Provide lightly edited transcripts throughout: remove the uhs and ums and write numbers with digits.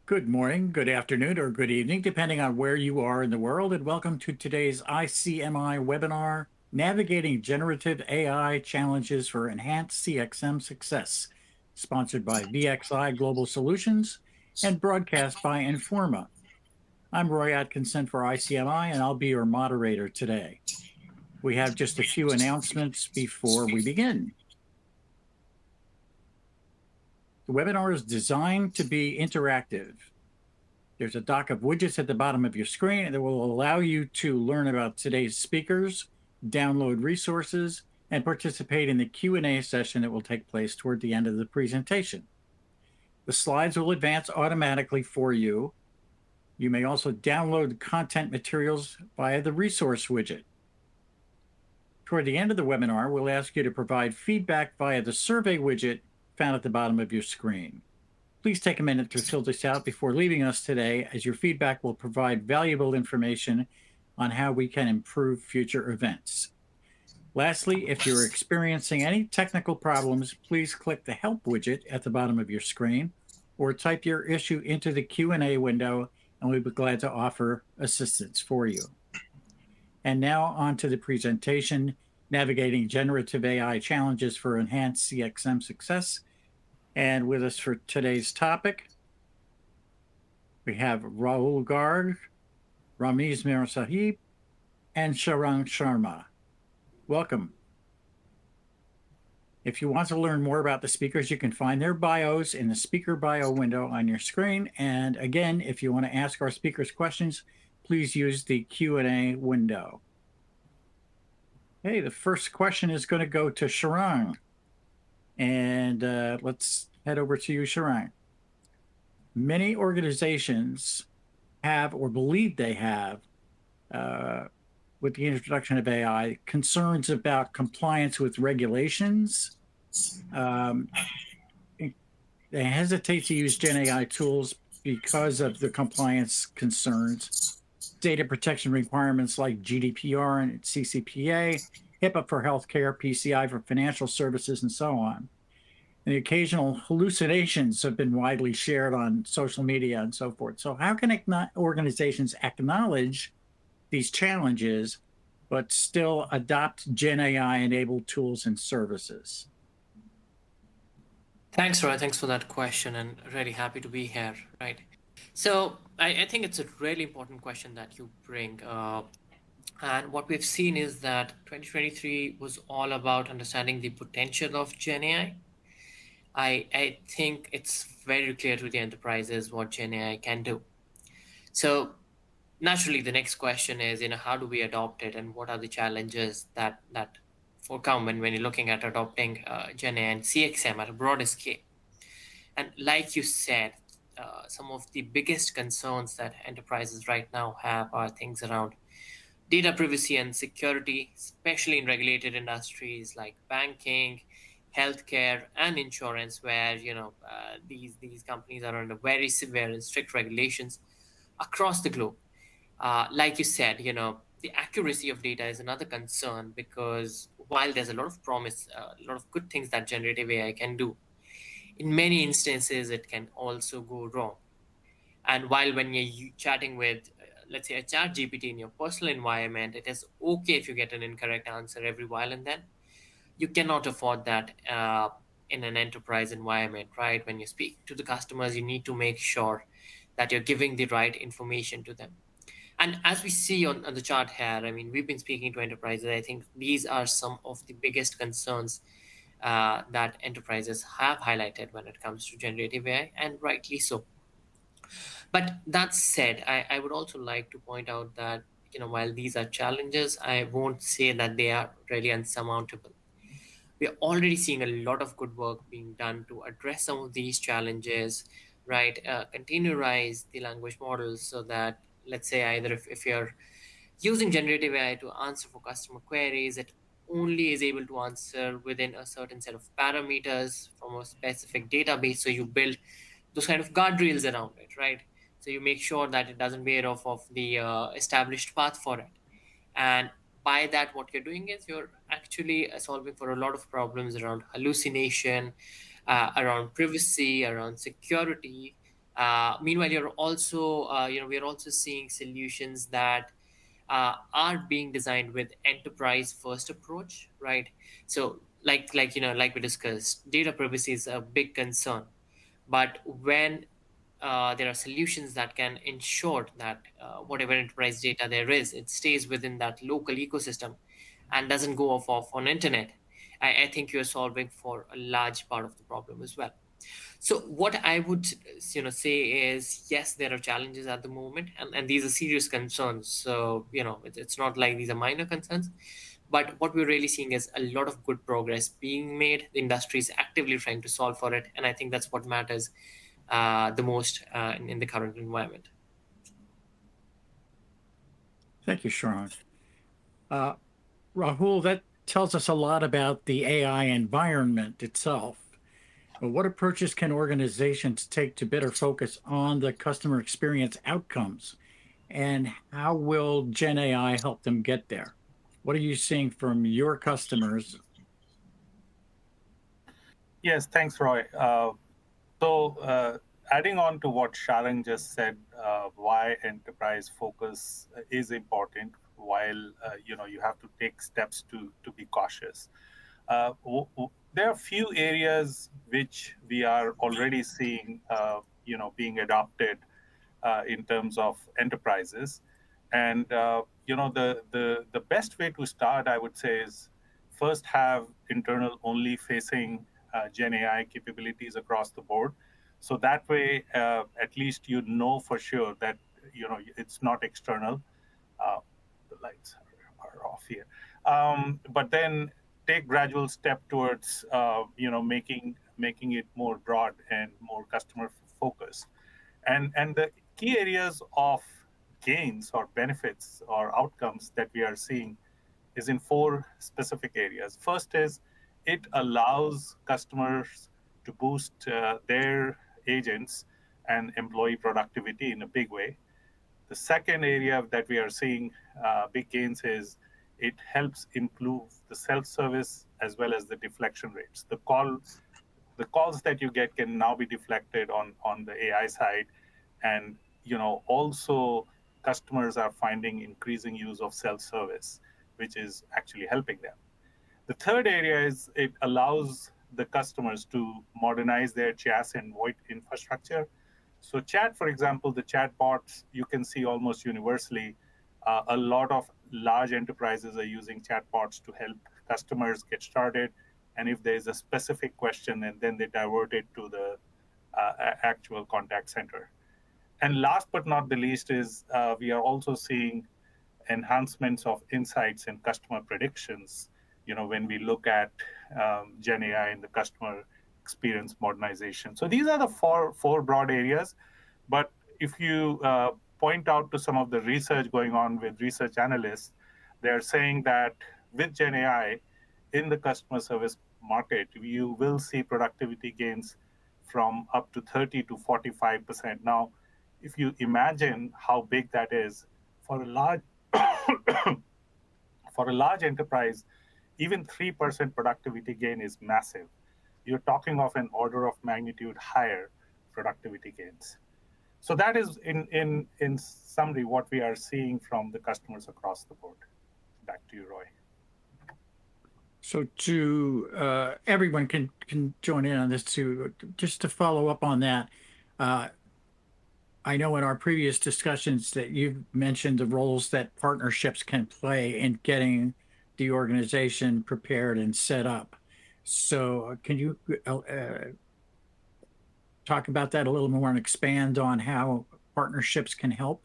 Good morning, good afternoon, or good evening, depending on where you are in the world, and welcome to today's ICMI webinar, Navigating Generative AI Challenges for Enhanced CXM Success, sponsored by VXI Global Solutions and broadcast by Informa. I'm Roy Atkinson for ICMI, and I'll be your moderator today. We have just a few announcements before we begin. The webinar is designed to be interactive. There's a dock of widgets at the bottom of your screen that will allow you to learn about today's speakers, download resources, and participate in the Q&A session that will take place toward the end of the presentation. The slides will advance automatically for you. You may also download content materials via the resource widget. Toward the end of the webinar, we'll ask you to provide feedback via the survey widget found at the bottom of your screen. Please take a minute to fill this out before leaving us today, as your feedback will provide valuable information on how we can improve future events. Lastly, if you're experiencing any technical problems, please click the Help widget at the bottom of your screen or type your issue into the Q&A window, and we'll be glad to offer assistance for you. And now on to the presentation, Navigating Generative AI Challenges for Enhanced CXM Success. And with us for today's topic, we have Rahul Garg, Ramiz Mir Sahib, and Sharang Sharma. Welcome. If you want to learn more about the speakers, you can find their bios in the speaker bio window on your screen. And again, if you want to ask our speakers questions, please use the Q&A window. Okay, the first question is going to go to Sharang. And let's head over to you, Sharang. Many organizations have, or believe they have, with the introduction of AI, concerns about compliance with regulations. They hesitate to use Gen AI tools because of the compliance concerns, data protection requirements like GDPR and CCPA, HIPAA for healthcare, PCI for financial services, and so on. And the occasional hallucinations have been widely shared on social media and so forth. So how can organizations acknowledge these challenges, but still adopt Gen AI-enabled tools and services? Thanks, Roy. Thanks for that question, and really happy to be here, right? So I think it's a really important question that you bring. And what we've seen is that 2023 was all about understanding the potential of Gen AI. I think it's very clear to the enterprises what Gen AI can do. So naturally, the next question is, how do we adopt it, and what are the challenges that forecome when you're looking at adopting Gen AI and CXM at a broader scale? And like you said, some of the biggest concerns that enterprises right now have are things around data privacy and security, especially in regulated industries like banking, healthcare, and insurance, where these companies are under very severe and strict regulations across the globe. Like you said, the accuracy of data is another concern, because while there's a lot of promise, a lot of good things that generative AI can do, in many instances it can also go wrong. And while when you're chatting with, let's say, a chat GPT in your personal environment, it is okay if you get an incorrect answer every while and then. You cannot afford that in an enterprise environment, right? When you speak to the customers, you need to make sure that you're giving the right information to them. And as we see on the chart here, we've been speaking to enterprises. I think these are some of the biggest concerns that enterprises have highlighted when it comes to generative AI, and rightly so. But that said, I would also like to point out that, while these are challenges, I won't say that they are really unsurmountable. We are already seeing a lot of good work being done to address some of these challenges, right? Containerize the language models so that, let's say, either if you're using generative AI to answer for customer queries, it only is able to answer within a certain set of parameters from a specific database. So you build those kind of guardrails around it, right? So you make sure that it doesn't veer off of the established path for it. And by that, what you're doing is you're actually solving for a lot of problems around hallucination, around privacy, around security, Meanwhile, we are also seeing solutions that are being designed with enterprise first approach, right? So like we discussed, data privacy is a big concern, but when there are solutions that can ensure that whatever enterprise data there is, it stays within that local ecosystem and doesn't go off on internet. I think you're solving for a large part of the problem as well. So what I would say is, yes, there are challenges at the moment, and these are serious concerns. So it's not like these are minor concerns, but what we're really seeing is a lot of good progress being made. The industry is actively trying to solve for it, and I think that's what matters the most in the current environment. Thank you, Sharon. Rahul, that tells us a lot about the AI environment itself. But what approaches can organizations take to better focus on the customer experience outcomes? And how will Gen AI help them get there? What are you seeing from your customers? Yes, thanks, Roy. So, adding on to what Sharon just said, why enterprise focus is important, while you have to take steps to be cautious. There are a few areas which we are already seeing, being adopted in terms of enterprises. And the best way to start, I would say, is first have internal only facing Gen AI capabilities across the board. So that way, at least you know for sure that it's not external. Uh, the lights are off here. But then take gradual step towards making it more broad and more customer focused. And the key areas of gains or benefits or outcomes that we are seeing is in four specific areas. First is it allows customers to boost their agents and employee productivity in a big way. The second area that we are seeing big gains is it helps improve the self-service as well as the deflection rates. The calls that you get can now be deflected on the AI side, and also customers are finding increasing use of self-service, which is actually helping them. The third area is it allows the customers to modernize their chassis and VoIP infrastructure. So chat, for example, the chatbots you can see almost universally. A lot of large enterprises are using chatbots to help customers get started. And if there's a specific question, and then they divert it to the actual contact center. And last but not the least is we are also seeing enhancements of insights and customer predictions. When we look at Gen AI and the customer experience modernization. So these are the four broad areas. But if you point out to some of the research going on with research analysts, they're saying that with Gen AI in the customer service market, you will see productivity gains from up to 30 to 45%. Now, if you imagine how big that is for a large for a large enterprise, even 3% productivity gain is massive. You're talking of an order of magnitude higher productivity gains. So that is in summary what we are seeing from the customers across the board. Back to you, Roy. So to everyone can join in on this too. Just to follow up on that, I know in our previous discussions that you've mentioned the roles that partnerships can play in getting the organization prepared and set up. So can you talk about that a little more and expand on how partnerships can help?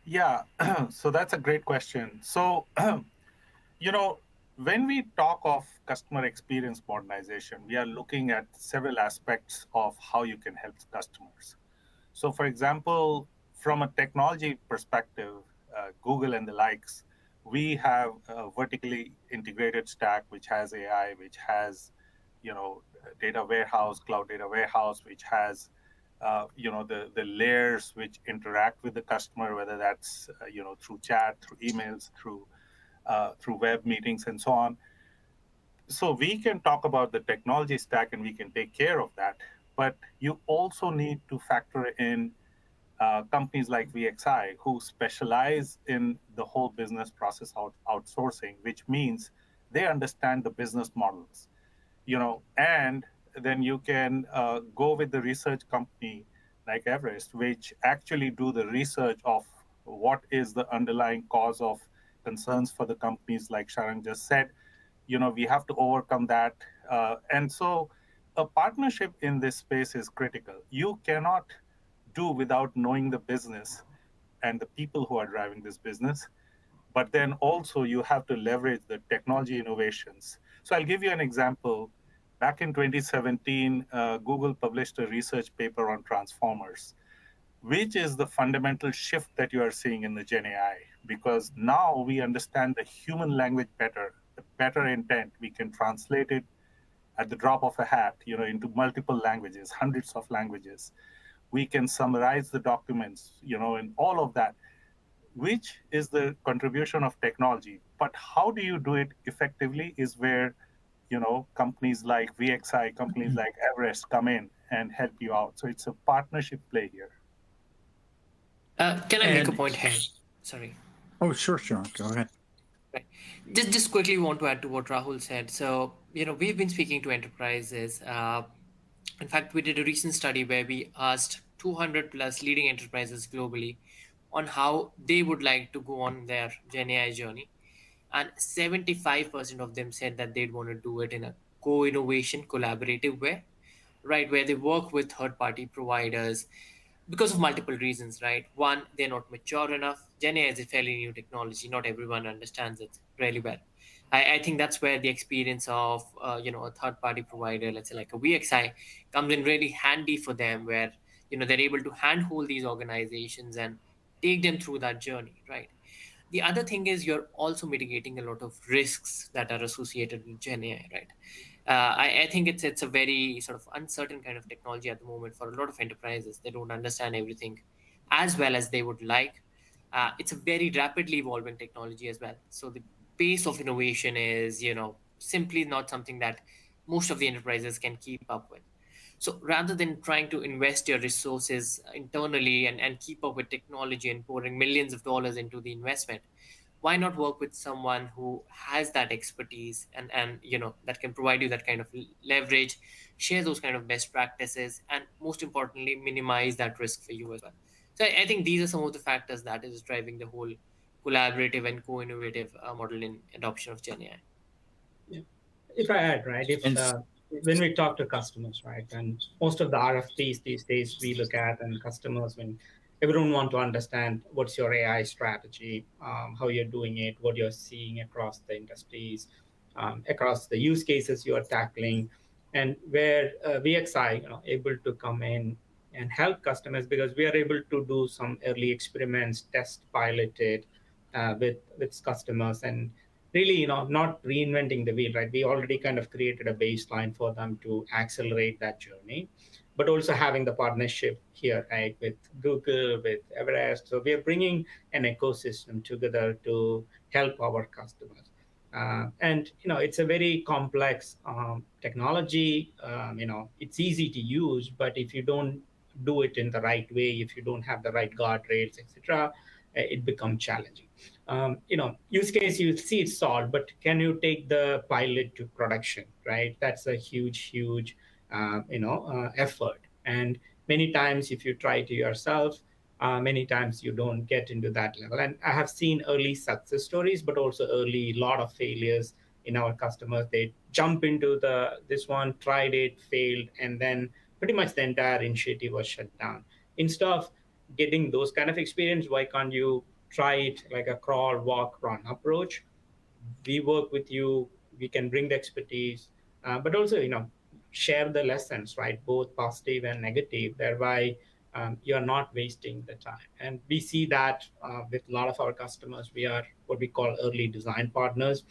Yeah, so that's a great question. So, you know, when we talk of customer experience modernization, we are looking at several aspects of how you can help customers. So, for example, from a technology perspective, Google and the likes, we have a vertically integrated stack which has AI, which has, data warehouse, cloud data warehouse, which has, the layers which interact with the customer, whether that's, through chat, through emails, through web meetings, and so on. So we can talk about the technology stack and we can take care of that. But you also need to factor in companies like VXI who specialize in the whole business process outsourcing, which means they understand the business models, and then you can go with the research company like Everest, which actually do the research of what is the underlying cause of concerns for the companies, like Sharon just said. We have to overcome that. And so a partnership in this space is critical. You cannot do without knowing the business and the people who are driving this business. But then also you have to leverage the technology innovations. So I'll give you an example. Back in 2017, Google published a research paper on transformers, which is the fundamental shift that you are seeing in the Gen AI, because now we understand the human language better, the better intent. We can translate it at the drop of a hat, into multiple languages, hundreds of languages. We can summarize the documents, and all of that, which is the contribution of technology. But how do you do it effectively is where, companies like VXI, companies like Everest come in and help you out. So it's a partnership play here. Can I make a point here? Sorry. Oh, sure. Go ahead. Right. Just quickly want to add to what Rahul said. So, we've been speaking to enterprises. In fact, we did a recent study where we asked 200 plus leading enterprises globally on how they would like to go on their Gen AI journey. And 75% of them said that they'd want to do it in a co-innovation, collaborative way, right? Where they work with third-party providers because of multiple reasons, right? One, they're not mature enough. Gen AI is a fairly new technology. Not everyone understands it really well. I think that's where the experience of a third party provider, let's say like a VXI, comes in really handy for them, where they're able to handhold these organizations and take them through that journey, right? The other thing is you're also mitigating a lot of risks that are associated with Gen AI, right? I think it's a very sort of uncertain kind of technology at the moment for a lot of enterprises. They don't understand everything as well as they would like. It's a very rapidly evolving technology as well. So the pace of innovation is, simply not something that most of the enterprises can keep up with. So rather than trying to invest your resources internally and keep up with technology and pouring millions of dollars into the investment, why not work with someone who has that expertise and that can provide you that kind of leverage, share those kind of best practices, and most importantly, minimize that risk for you as well. So I think these are some of the factors that is driving the whole collaborative and co-innovative model in adoption of Gen AI. Yeah. If I add, right, when we talk to customers, right, and most of the RFPs these days we look at, and customers, when everyone want to understand what's your AI strategy, how you're doing it, what you're seeing across the industries, across the use cases you are tackling, and where VXI, able to come in and help customers, because we are able to do some early experiments, test piloted with customers, and really, not reinventing the wheel, right? We already kind of created a baseline for them to accelerate that journey, but also having the partnership here, right, with Google, with Everest. So we are bringing an ecosystem together to help our customers. And it's a very complex technology. It's easy to use, but if you don't do it in the right way, if you don't have the right guardrails, etc., it becomes challenging. Use case you see it's solved, but can you take the pilot to production, right? That's a huge effort. And many times if you try to yourself, many times you don't get into that level. And I have seen early success stories, but also early lot of failures in our customers. They jump into this one, tried it, failed, and then pretty much the entire initiative was shut down. Instead of getting those kind of experience, why can't you try it like a crawl, walk, run approach? We work with you, we can bring the expertise, but also, share the lessons, right? Both positive and negative, thereby you're not wasting the time. And we see that with a lot of our customers. We are what we call early design partners.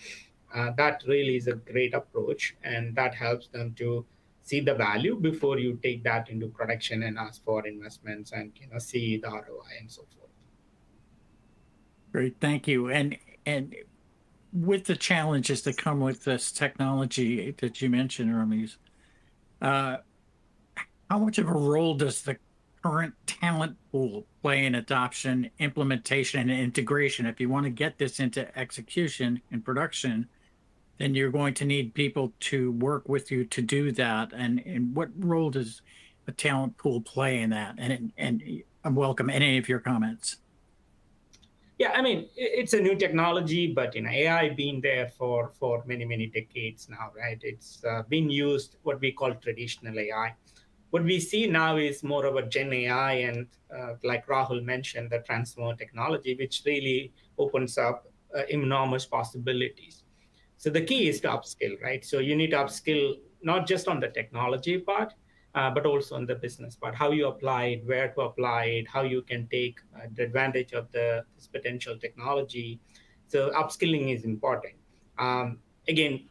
That really is a great approach, and that helps them to see the value before you take that into production and ask for investments and see the ROI and so forth. Great, thank you. And with the challenges that come with this technology that you mentioned, Ramesh, How much of a role does the current talent pool play in adoption, implementation, and integration? If you want to get this into execution and production, then you're going to need people to work with you to do that. And what role does a talent pool play in that? And I welcome any of your comments. Yeah, I mean, it's a new technology, but AI been there for many decades now, right? It's been used what we call traditional AI. What we see now is more of a Gen AI, and like Rahul mentioned, the transformer technology, which really opens up enormous possibilities. So the key is to upskill, right? So you need to upskill not just on the technology part, but also on the business part, how you apply it, where to apply it, how you can take the advantage of this potential technology. So upskilling is important. Again,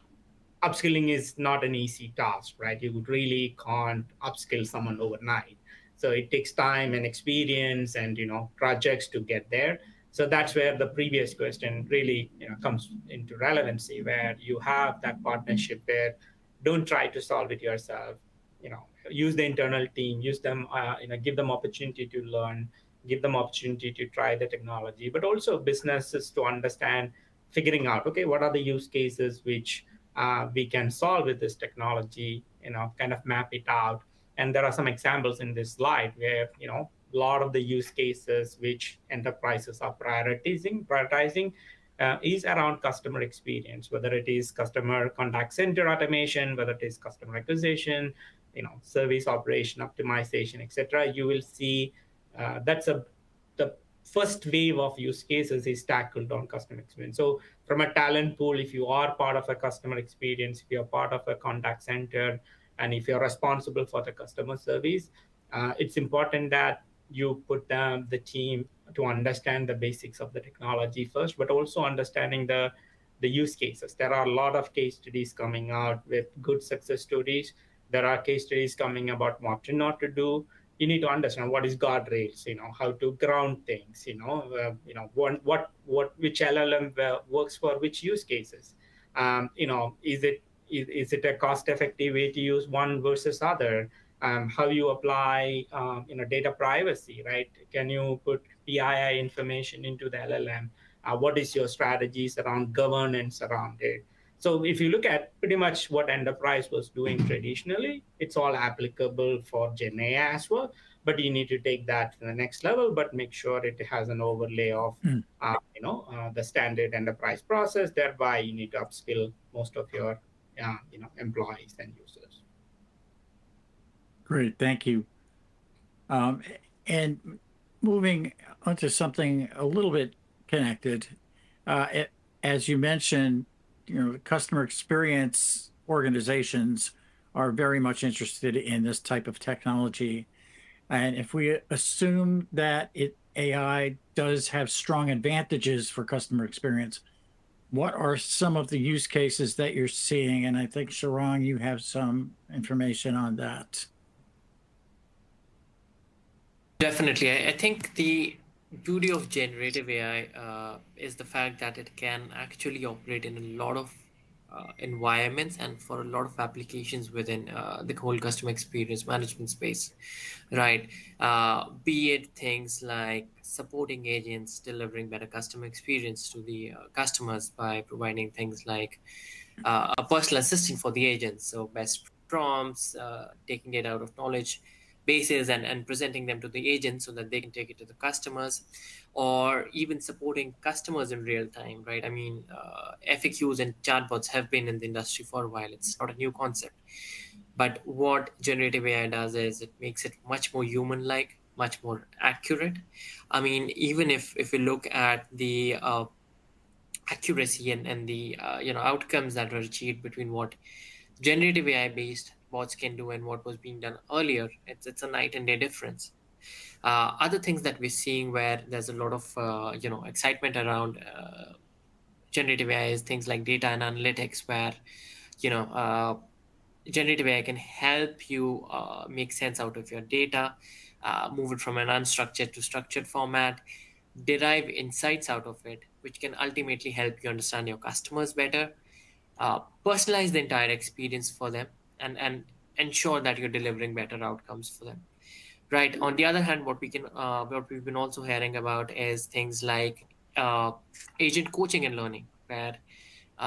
upskilling is not an easy task, right? You really can't upskill someone overnight. So it takes time and experience and projects to get there. So that's where the previous question really comes into relevancy, where you have that partnership where don't try to solve it yourself. Use the internal team, use them, give them opportunity to learn, give them opportunity to try the technology, but also businesses to understand, figuring out, okay, what are the use cases which we can solve with this technology, kind of map it out. And there are some examples in this slide where, a lot of the use cases which enterprises are prioritizing is around customer experience, whether it is customer contact center automation, whether it is customer acquisition, service operation optimization, etc. You will see the first wave of use cases is tackled on customer experience. So from a talent pool, if you are part of a customer experience, if you're part of a contact center, and if you're responsible for the customer service, it's important that you put the team to understand the basics of the technology first, but also understanding the use cases. There are a lot of case studies coming out with good success stories. There are case studies coming about what to not to do. You need to understand what is guardrails, how to ground things, which LLM works for which use cases. Is it a cost-effective way to use one versus other? How you apply, data privacy, right? Can you put PII information into the LLM? What is your strategies around governance around it? So if you look at pretty much what enterprise was doing traditionally, it's all applicable for Gen AI as well. But you need to take that to the next level, but make sure it has an overlay of, the standard enterprise process. Thereby, you need to upskill most of your, employees and users. Great, thank you. And moving on to something a little bit connected, as you mentioned, customer experience organizations are very much interested in this type of technology. And if we assume that AI does have strong advantages for customer experience, what are some of the use cases that you're seeing? And I think, Sharang, you have some information on that. Definitely. I think the beauty of generative AI is the fact that it can actually operate in a lot of environments and for a lot of applications within the whole customer experience management space, right? Be it things like supporting agents, delivering better customer experience to the customers by providing things like a personal assistant for the agents, so best prompts, taking it out of knowledge bases and presenting them to the agents so that they can take it to the customers, or even supporting customers in real time, right? I mean, FAQs and chatbots have been in the industry for a while. It's not a new concept. But what generative AI does is it makes it much more human-like, much more accurate. I mean, even if we look at the accuracy and the outcomes that were achieved between what generative AI based bots can do and what was being done earlier, it's a night and day difference. Other things that we're seeing where there's a lot of excitement around generative AI is things like data and analytics, where you know uh, generative AI can help you make sense out of your data, move it from an unstructured to structured format, derive insights out of it, which can ultimately help you understand your customers better, personalize the entire experience for them, and ensure that you're delivering better outcomes for them. Right. On the other hand, what we've been also hearing about is things like agent coaching and learning, where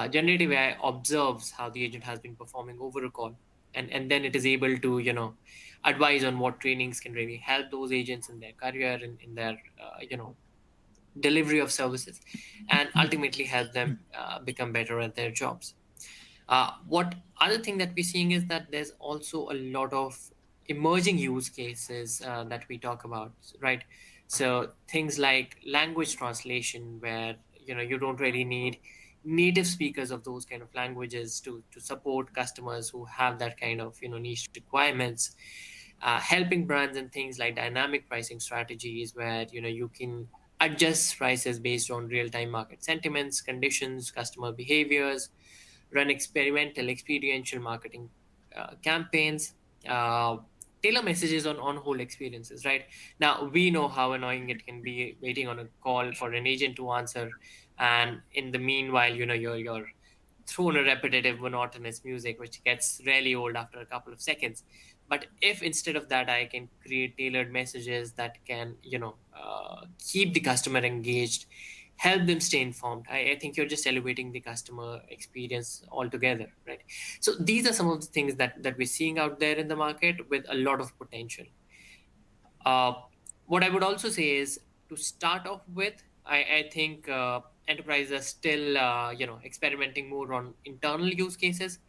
generative AI observes how the agent has been performing over a call, and then it is able to, advise on what trainings can really help those agents in their career and in their, delivery of services, and ultimately help them become better at their jobs. What other thing that we're seeing is that there's also a lot of emerging use cases that we talk about, right? So things like language translation, where you don't really need native speakers of those kind of languages to support customers who have that kind of niche requirements. Helping brands in things like dynamic pricing strategies, where you can adjust prices based on real-time market sentiments, conditions, customer behaviors, run experimental experiential marketing campaigns, uh, tailor messages on whole experiences. Right now, we know how annoying it can be waiting on a call for an agent to answer, and in the meanwhile, you're thrown a repetitive, monotonous music, which gets really old after a couple of seconds. But if instead of that, I can create tailored messages that can, keep the customer engaged, help them stay informed, I think you're just elevating the customer experience altogether, right? So these are some of the things that we're seeing out there in the market with a lot of potential. Uh, what I would also say is, to start off with, I think enterprises are still, experimenting more on internal use cases.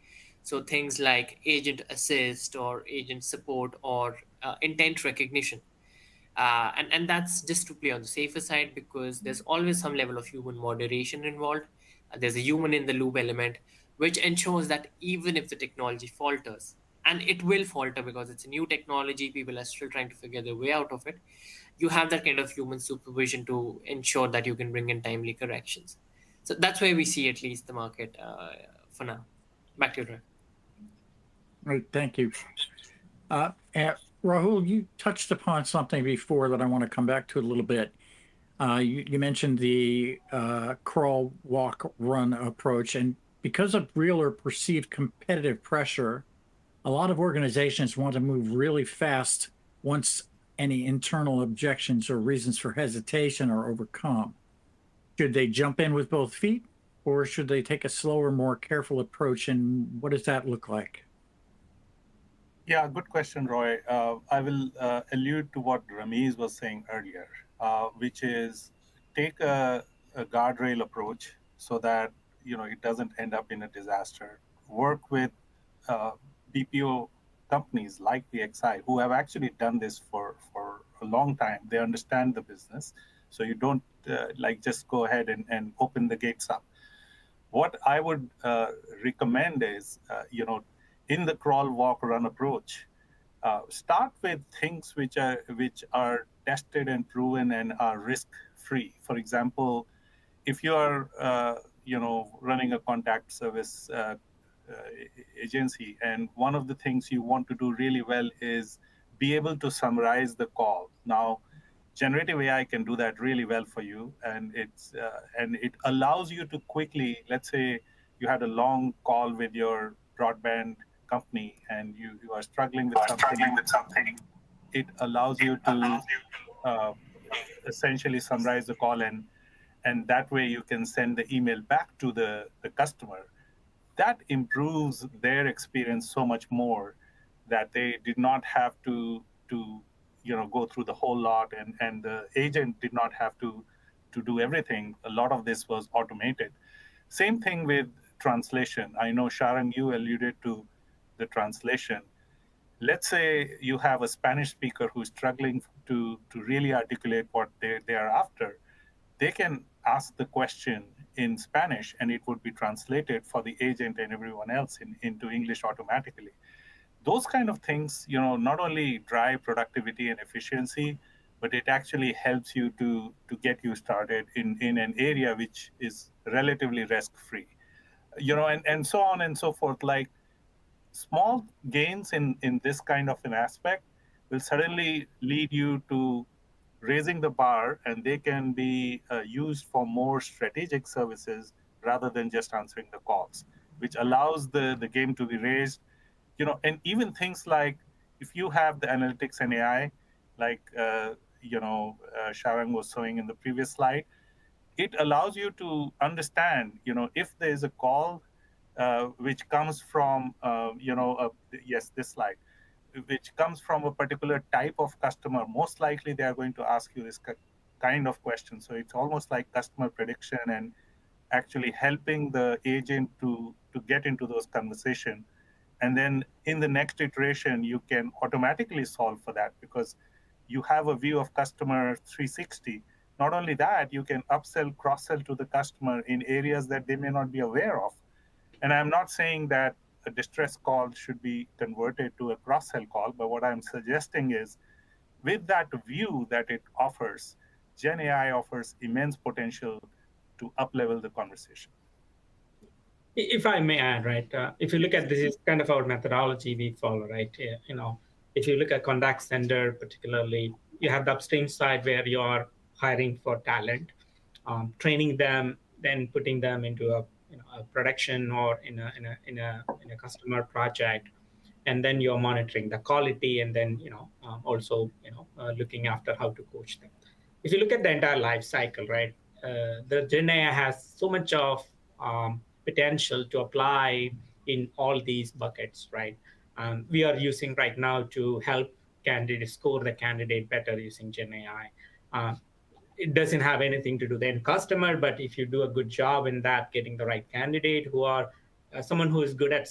So things like agent assist or agent support or intent recognition. And that's just to play on the safer side, because there's always some level of human moderation involved. There's a human in the loop element, which ensures that even if the technology falters, and it will falter because it's a new technology, people are still trying to figure their way out of it, you have that kind of human supervision to ensure that you can bring in timely corrections. So that's where we see at least the market for now. Back to you, Roy. Right, thank you. Rahul, you touched upon something before that I want to come back to a little bit. You mentioned the crawl, walk, run approach, and because of real or perceived competitive pressure, a lot of organizations want to move really fast once any internal objections or reasons for hesitation are overcome. Should they jump in with both feet, or should they take a slower, more careful approach? And what does that look like? Yeah, good question, Roy. I will allude to what Ramesh was saying earlier, which is take a guardrail approach so that it doesn't end up in a disaster. Work with uh, BPO companies like VXI who have actually done this for a long time. They understand the business, so you don't like just go ahead and open the gates up. What I would recommend is, in the crawl, walk, run approach, start with things which are tested and proven and are risk free. For example, if you are running a contact service agency, and one of the things you want to do really well is be able to summarize the call. Now, generative AI can do that really well for you, and it allows you to quickly, let's say you had a long call with your broadband company and you are struggling with something. It allows you to uh, essentially summarize the call, and that way you can send the email back to the customer. That improves their experience so much more, that they did not have to go through the whole lot, and the agent did not have to do everything. A lot of this was automated. Same thing with translation. I know, Sharon, you alluded to the translation. Let's say you have a Spanish speaker who's struggling to really articulate what they are after. They can ask the question in Spanish, and it would be translated for the agent and everyone else into English automatically. Those kind of things, not only drive productivity and efficiency, but it actually helps you to get you started in an area which is relatively risk free. And so on and so forth. Like, small gains in this kind of an aspect will suddenly lead you to raising the bar, and they can be used for more strategic services rather than just answering the calls, which allows the game to be raised. and even things like if you have the analytics and AI, like Sharon was showing in the previous slide, it allows you to understand, if there is a call which comes from, yes, this slide, which comes from a particular type of customer, most likely they are going to ask you this kind of question. So it's almost like customer prediction and actually helping the agent to get into those conversations. And then in the next iteration, you can automatically solve for that because you have a view of customer 360. Not only that, you can upsell, cross-sell to the customer in areas that they may not be aware of. And I'm not saying that a distress call should be converted to a cross-sell call, but what I'm suggesting is with that view that it offers, Gen AI offers immense potential to up-level the conversation. If I may add, right, if you look at this is kind of our methodology we follow, right? If you look at contact center, particularly, you have the upstream side where you are hiring for talent, training them, then putting them into a production or in a customer project, and then you're monitoring the quality, and then also looking after how to coach them. If you look at the entire life cycle, right, the Gen AI has so much of potential to apply in all these buckets, right? We are using right now to help candidates score the candidate better using Gen AI. It doesn't have anything to do with the end customer, but if you do a good job in that, getting the right candidate who are someone who is good at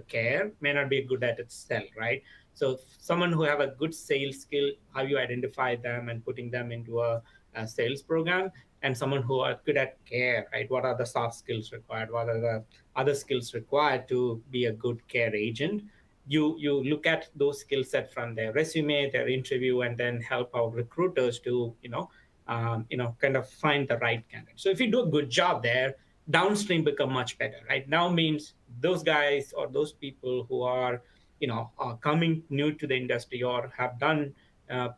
care may not be good at sell, right? So someone who have a good sales skill, how you identify them and putting them into a sales program, and someone who are good at care, right? What are the soft skills required? What are the other skills required to be a good care agent? You look at those skill set from their resume, their interview, and then help our recruiters to kind of find the right candidate. So if you do a good job there, downstream become much better, right? Now means those guys or those people who are coming new to the industry or have done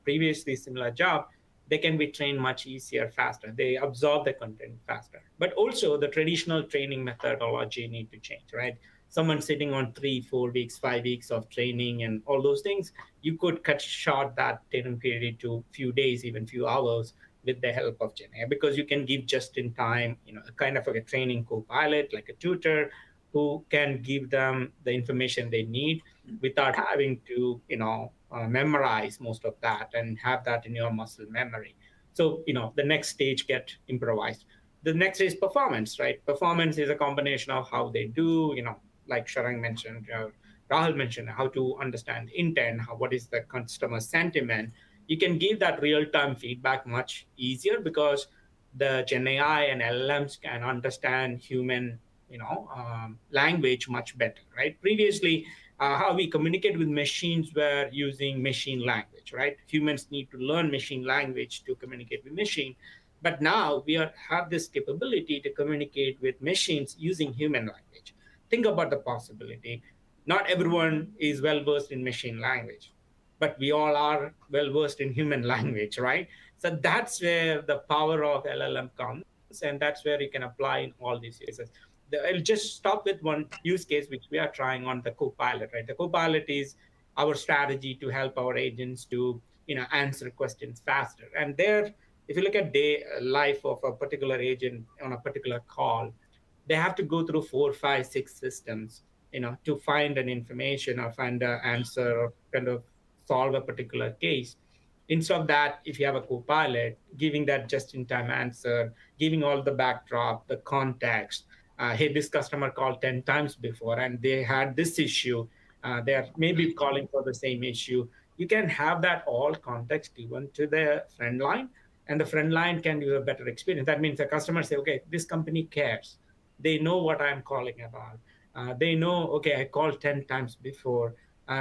previously similar job, they can be trained much easier, faster. They absorb the content faster. But also the traditional training methodology need to change, right? Someone sitting on 3 4 weeks 5 weeks of training and all those things, you could cut short that training period to few days, even few hours, with the help of Gen AI, because you can give just in time, a kind of like a training co-pilot, like a tutor, who can give them the information they need without having to, memorize most of that and have that in your muscle memory. So, the next stage get improvised. The next is performance, right? Performance is a combination of how they do, like Sharang mentioned, Rahul mentioned, how to understand intent, what is the customer sentiment. You can give that real-time feedback much easier because the Gen AI and LLMs can understand human, language much better, right? Previously, how we communicate with machines were using machine language, right? Humans need to learn machine language to communicate with machine. But now we have this capability to communicate with machines using human language. Think about the possibility. Not everyone is well versed in machine language, but we all are well versed in human language, right? So that's where the power of LLM comes, and that's where you can apply in all these cases. I'll just stop with one use case which we are trying on the Copilot, right? The Copilot is our strategy to help our agents to answer questions faster. And there, if you look at day life of a particular agent on a particular call, they have to go through 4 5 6 systems, to find an information or find an answer or kind of solve a particular case. Instead of that, if you have a co-pilot, giving that just-in-time answer, giving all the backdrop, the context, hey, this customer called 10 times before and they had this issue, they're maybe calling for the same issue. You can have that all context given to the friend line, and the friend line can give a better experience. That means the customer say, okay, this company cares. They know what I'm calling about. They know, okay, I called 10 times before.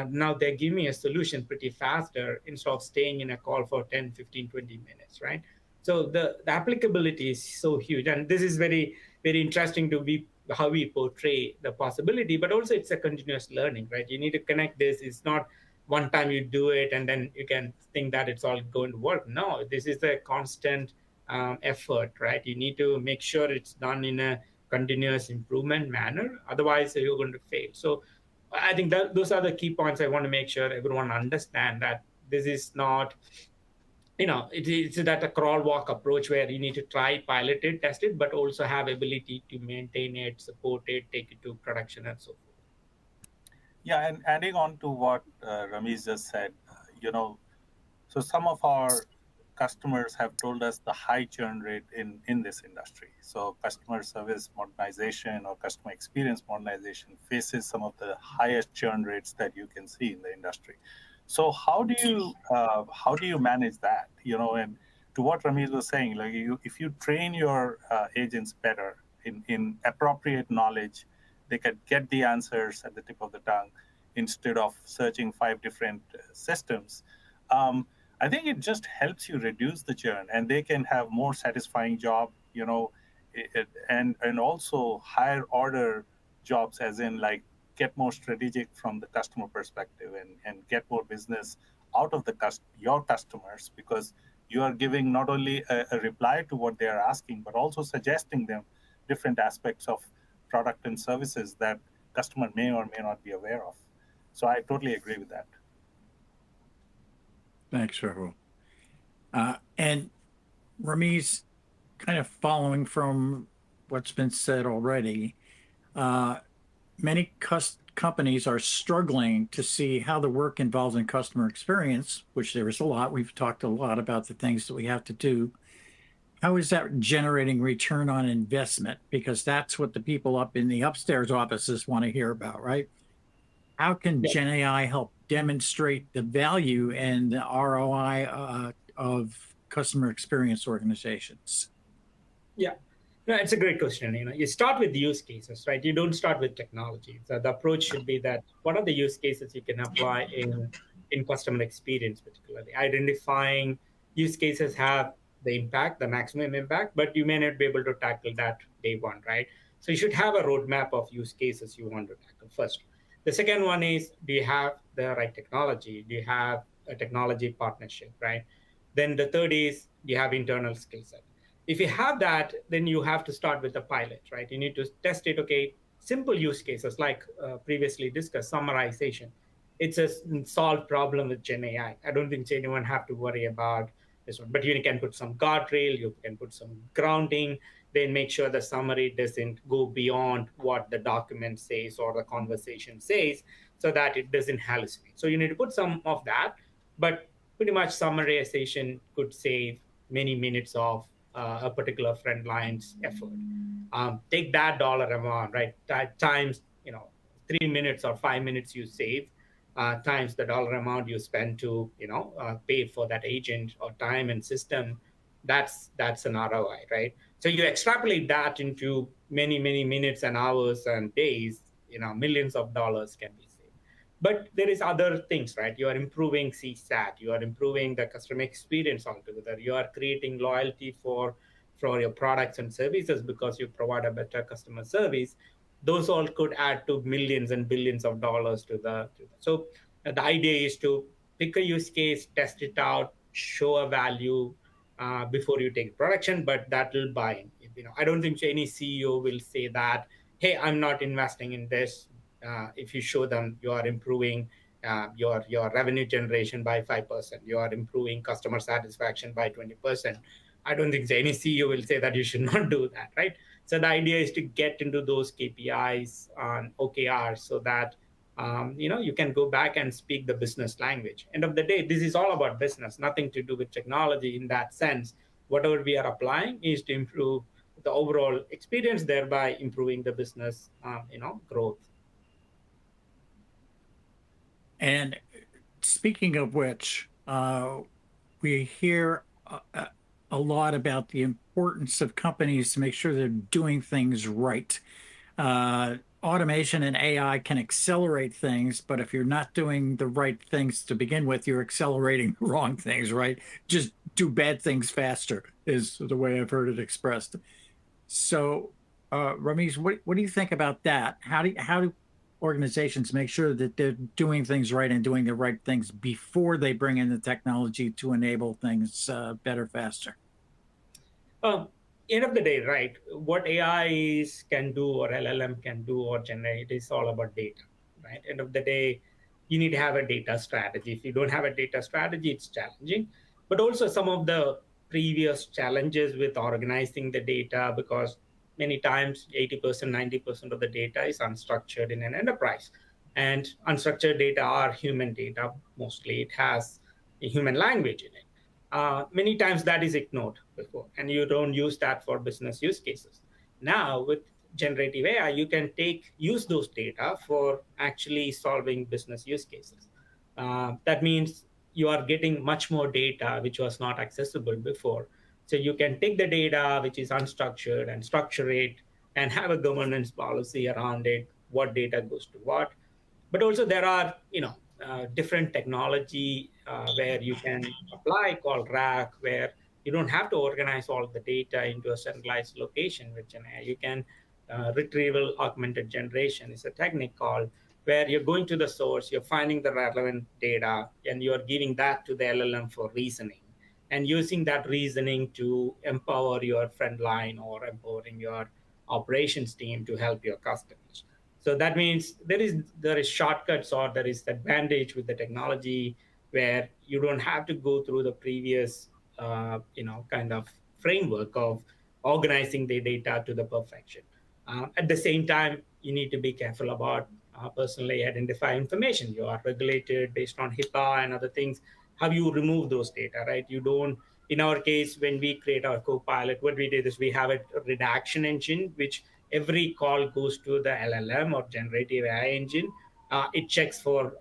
Now they give me a solution pretty faster instead of staying in a call for 10, 15, 20 minutes, right? So the applicability is so huge. And this is very, very interesting to be how we portray the possibility, but also it's a continuous learning, right? You need to connect this. It's not one time you do it and then you can think that it's all going to work. No, this is a constant effort, right? You need to make sure it's done in a continuous improvement manner. Otherwise, you're going to fail. So I think that those are the key points I want to make sure everyone understand, that this is not, it's that a crawl walk approach where you need to try, pilot it, test it, but also have ability to maintain it, support it, take it to production, and so forth. Yeah, and adding on to what Ramesh just said, so some of our customers have told us the high churn rate in this industry. So customer service modernization or customer experience modernization faces some of the highest churn rates that you can see in the industry. So how do you manage that? And to what Ramesh was saying, like if you train your agents better in appropriate knowledge, they can get the answers at the tip of the tongue instead of searching 5 different systems. I think it just helps you reduce the churn, and they can have more satisfying job, and also higher order jobs, as in like get more strategic from the customer perspective and get more business out of your customers, because you are giving not only a reply to what they are asking, but also suggesting them different aspects of product and services that customer may or may not be aware of. So I totally agree with that. Thanks, Rahul. And Ramesh, kind of following from what's been said already, many companies are struggling to see how the work involved in customer experience, which there is a lot. We've talked a lot about the things that we have to do. How is that generating return on investment? Because that's what the people up in the upstairs offices want to hear about, right? How can Gen AI help demonstrate the value and the ROI of customer experience organizations? Yeah, no, it's a great question. You start with use cases, right? You don't start with technology. So the approach should be that what are the use cases you can apply in customer experience, particularly identifying use cases have the impact, the maximum impact, but you may not be able to tackle that day one, right? So you should have a roadmap of use cases you want to tackle first. The second one is, do you have the right technology? Do you have a technology partnership, right? Then the third is, do you have internal skill set? If you have that, then you have to start with the pilot, right? You need to test it. Okay, simple use cases like previously discussed, summarization. It's a solved problem with Gen AI. I don't think anyone have to worry about this one, but you can put some guardrail, you can put some grounding, then make sure the summary doesn't go beyond what the document says or the conversation says, so that it doesn't hallucinate. So you need to put some of that, but pretty much summarization could save many minutes of a particular friend line's effort. Take that dollar amount, right? Times 3 minutes or 5 minutes you save, times the dollar amount you spend to pay for that agent or time and system. That's an ROI, right? So you extrapolate that into many minutes and hours and days. Millions of dollars can be saved. But there is other things, right? You are improving CSAT, you are improving the customer experience altogether, you are creating loyalty for your products and services because you provide a better customer service. Those all could add to millions and billions of dollars to the. So the idea is to pick a use case, test it out, show a value before you take production, but that will buy in. I don't think any CEO will say that, hey, I'm not investing in this. If you show them you are improving your revenue generation by 5%, you are improving customer satisfaction by 20%. I don't think any CEO will say that you should not do that, right? So the idea is to get into those KPIs on OKRs so that you can go back and speak the business language. End of the day, this is all about business, nothing to do with technology in that sense. Whatever we are applying is to improve the overall experience, thereby improving the business growth. And speaking of which, we hear a lot about the importance of companies to make sure they're doing things right. Automation and AI can accelerate things, but if you're not doing the right things to begin with, you're accelerating the wrong things, right? Just do bad things faster is the way I've heard it expressed. So, Ramesh, what do you think about that? How do organizations make sure that they're doing things right and doing the right things before they bring in the technology to enable things better, faster? End of the day, right? What AI can do or LLM can do or generate is all about data, right? End of the day, you need to have a data strategy. If you don't have a data strategy, it's challenging. But also some of the previous challenges with organizing the data, because many times 80%, 90% of the data is unstructured in an enterprise. And unstructured data are human data. Mostly it has a human language in it. Many times that is ignored before, and you don't use that for business use cases. Now with generative AI, you can use those data for actually solving business use cases. That means you are getting much more data which was not accessible before. So you can take the data which is unstructured and structure it and have a governance policy around it, what data goes to what. But also there are different technology where you can apply called rack, where you don't have to organize all the data into a centralized location with Gen AI. You can retrieval augmented generation is a technique called, where you're going to the source, you're finding the relevant data, and you're giving that to the LLM for reasoning, and using that reasoning to empower your front line or empowering your operations team to help your customers. So that means there is shortcuts, or there is advantage with the technology where you don't have to go through the previous kind of framework of organizing the data to the perfection. At the same time, you need to be careful about personally identify information. You are regulated based on HIPAA and other things. How you remove those data, right? You don't. In our case, when we create our Copilot, what we did is we have a redaction engine, which every call goes to the LLM or generative AI engine. It checks for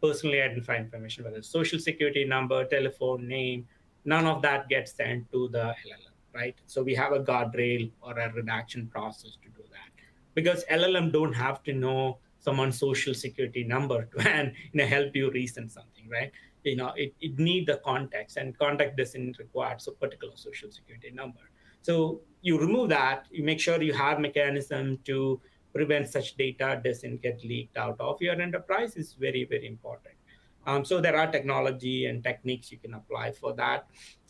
personally identified information, whether it's social security number, telephone, name. None of that gets sent to the LLM, right? So we have a guardrail or a redaction process to do that, because LLM don't have to know someone's social security number to and help you reason something, right? It need the context, and context doesn't require a particular social security number. So you remove that, you make sure you have mechanism to prevent such data doesn't get leaked out of your enterprise is very, very important. So there are technology and techniques you can apply for that.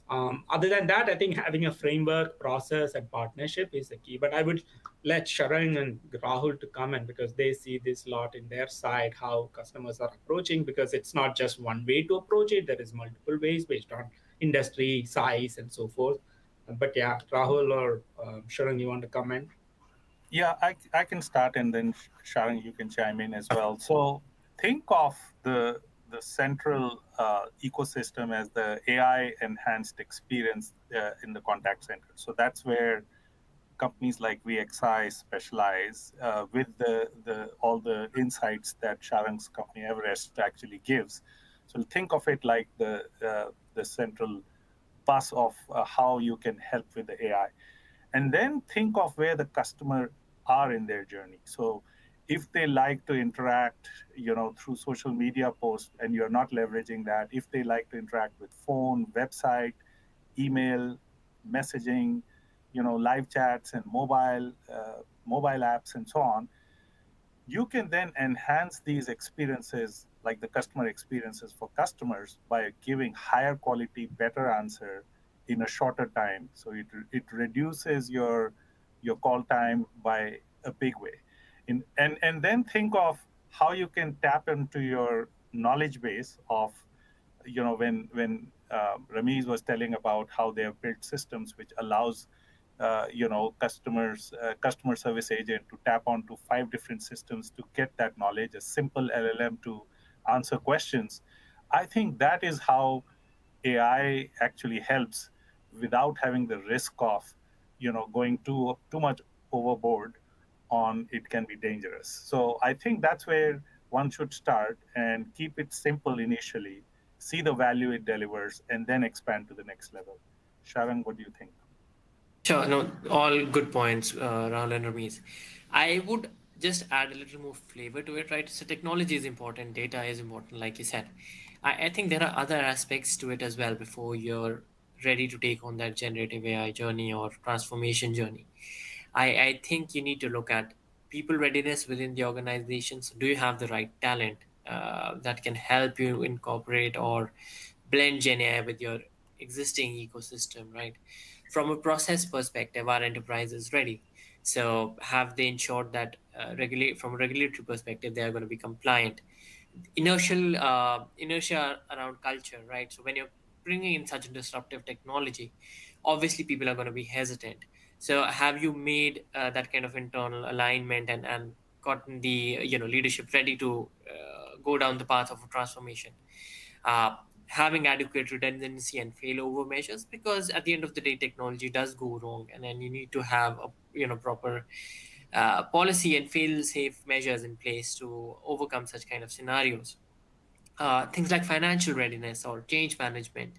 Other than that, I think having a framework, process, and partnership is the key. But I would let Sharan and Rahul to comment, because they see this lot in their side, how customers are approaching, because it's not just one way to approach it. There is multiple ways based on industry, size, and so forth. But yeah, Rahul or Sharan, you want to comment? Yeah, I can start, and then Sharon, you can chime in as well. So think of the central ecosystem as the AI enhanced experience in the contact center. So that's where companies like VXI specialize with the all the insights that Sharon's company Everest actually gives. So think of it like the central bus of how you can help with the AI, and then think of where the customer are in their journey. So if they like to interact through social media posts and you're not leveraging that, if they like to interact with phone, website, email, messaging, live chats and mobile apps and so on, you can then enhance these experiences, like the customer experiences for customers, by giving higher quality, better answer in a shorter time. So it reduces your call time by a big way. And then think of how you can tap into your knowledge base of, when Ramiz was telling about how they have built systems which allows customer service agent to tap onto 5 different systems to get that knowledge, a simple LLM to answer questions. I think that is how AI actually helps without having the risk of going too much overboard on it can be dangerous. So I think that's where one should start and keep it simple initially, see the value it delivers, and then expand to the next level. Sharon, what do you think? Sure, no, all good points, Rahul and Ramesh. I would just add a little more flavor to it, right? So technology is important, data is important, like you said. I think there are other aspects to it as well before you're ready to take on that generative AI journey or transformation journey. I think you need to look at people readiness within the organization. So do you have the right talent that can help you incorporate or blend Gen AI with your existing ecosystem, right? From a process perspective, our enterprise is ready. So have they ensured that from a regulatory perspective, they are going to be compliant. Inertia around culture, right? So when you're bringing in such a disruptive technology, obviously people are going to be hesitant. So have you made that kind of internal alignment and gotten the leadership ready to go down the path of a transformation, having adequate redundancy and failover measures? Because at the end of the day, technology does go wrong, and then you need to have a proper policy and fail-safe measures in place to overcome such kind of scenarios. Things like financial readiness or change management,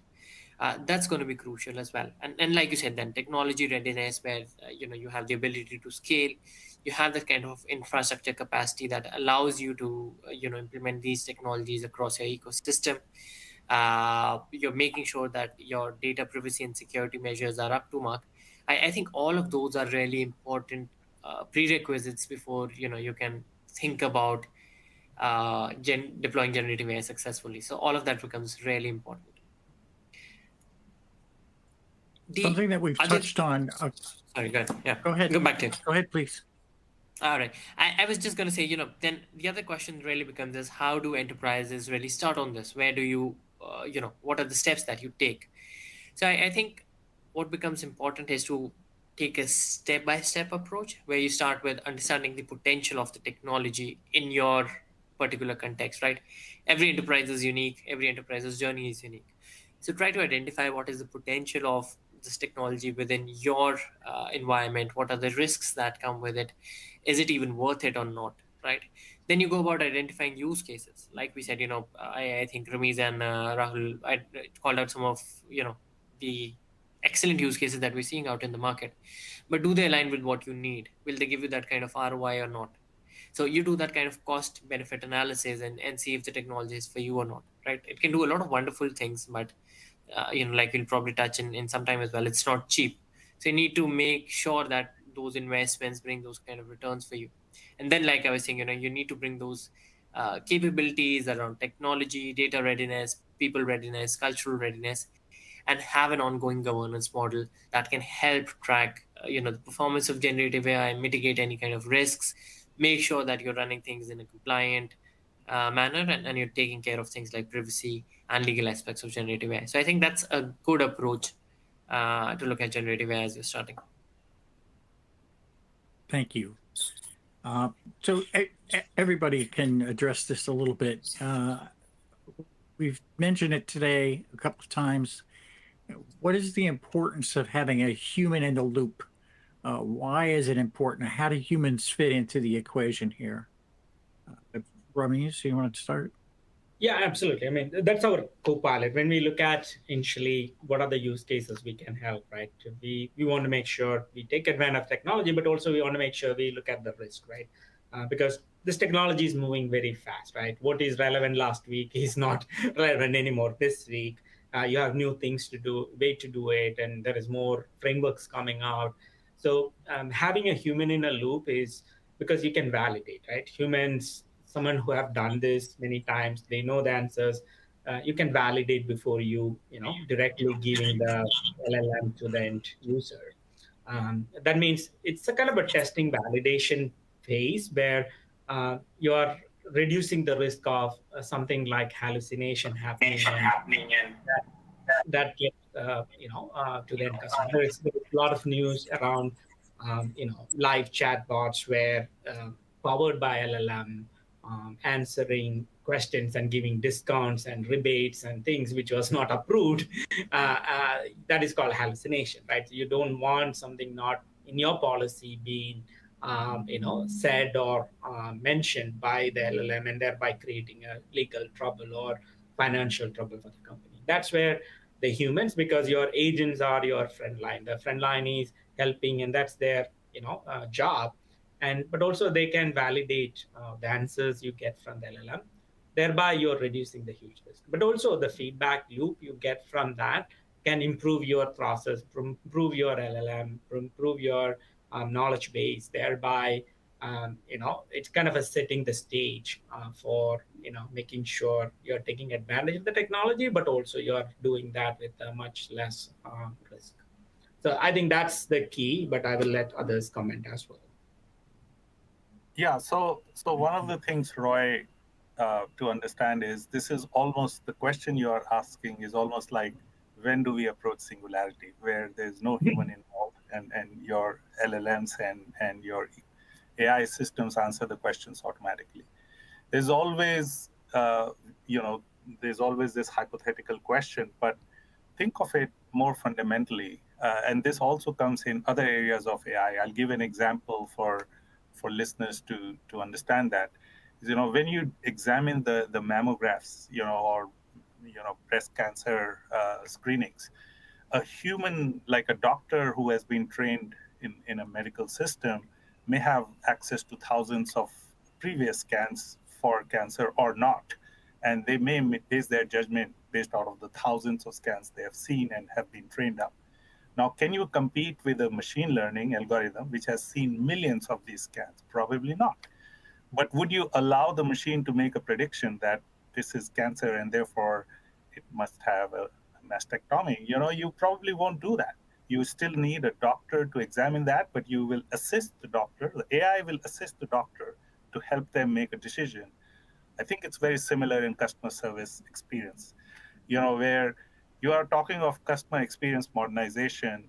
that's going to be crucial as well. And like you said, then technology readiness, where you have the ability to scale, you have that kind of infrastructure capacity that allows you to implement these technologies across your ecosystem. You're making sure that your data privacy and security measures are up to mark. I think all of those are really important prerequisites before you can think about deploying generative AI successfully. So all of that becomes really important. Something that we've touched on. Sorry, go ahead. Yeah, go ahead. Go back to you. Go ahead, please. All right. I was just going to say, then the other question really becomes is, how do enterprises really start on this? Where do you, what are the steps that you take? So I think what becomes important is to take a step-by-step approach, where you start with understanding the potential of the technology in your particular context, right? Every enterprise is unique. Every enterprise's journey is unique. So try to identify what is the potential of this technology within your environment. What are the risks that come with it? Is it even worth it or not, right? Then you go about identifying use cases. Like we said, I think Ramiz and Rahul, I called out some of the excellent use cases that we're seeing out in the market. But do they align with what you need? Will they give you that kind of ROI or not? So you do that kind of cost benefit analysis and see if the technology is for you or not, right? It can do a lot of wonderful things, but like we'll probably touch in some time as well, it's not cheap. So you need to make sure that those investments bring those kind of returns for you. And then, like I was saying, you need to bring those capabilities around technology, data readiness, people readiness, cultural readiness, and have an ongoing governance model that can help track the performance of generative AI, mitigate any kind of risks, make sure that you're running things in a compliant manner, and you're taking care of things like privacy and legal aspects of generative AI. So I think that's a good approach to look at generative AI as you're starting. Thank you. So everybody can address this a little bit. We've mentioned it today a couple of times. What is the importance of having a human in the loop? Why is it important? How do humans fit into the equation here? Ramiz, you want to start? Yeah, absolutely. I mean, that's our co-pilot. When we look at initially what are the use cases we can help, right? We want to make sure we take advantage of technology, but also we want to make sure we look at the risk, right? Because this technology is moving very fast, right? What is relevant last week is not relevant anymore this week. You have new things to do, way to do it, and there is more frameworks coming out. So having a human in a loop is because you can validate, right? Humans, someone who have done this many times, they know the answers. You can validate before you directly giving the LLM to the end user. That means it's a kind of a testing validation phase where you are reducing the risk of something like hallucination happening, and that gets to the end customer. There's a lot of news around live chatbots where powered by LLM, answering questions and giving discounts and rebates and things which was not approved. That is called hallucination, right? You don't want something not in your policy being said or mentioned by the LLM, and thereby creating a legal trouble or financial trouble for the company. That's where the humans, because your agents are your friend line. The friend line is helping, and that's their job. But also they can validate the answers you get from the LLM. Thereby, you're reducing the huge risk. But also the feedback loop you get from that can improve your process, improve your LLM, improve your knowledge base. Thereby, it's kind of a setting the stage for making sure you're taking advantage of the technology, but also you're doing that with much less risk. So I think that's the key, but I will let others comment as well. Yeah, so one of the things, Roy, to understand is this is almost the question you are asking is almost like when do we approach singularity, where there's no human involved and your LLMs and your AI systems answer the questions automatically. There's always, there's always this hypothetical question, but think of it more fundamentally. And this also comes in other areas of AI. I'll give an example for listeners to understand that. When you examine the mammographs, or breast cancer screenings, a human like a doctor who has been trained in a medical system may have access to thousands of previous scans for cancer or not, and they may base their judgment based out of the thousands of scans they have seen and have been trained up. Now, can you compete with a machine learning algorithm which has seen millions of these scans? Probably not. But would you allow the machine to make a prediction that this is cancer and therefore it must have a mastectomy? You probably won't do that. You still need a doctor to examine that, but you will assist the doctor. The AI will assist the doctor to help them make a decision. I think it's very similar in customer service experience, where you are talking of customer experience modernization.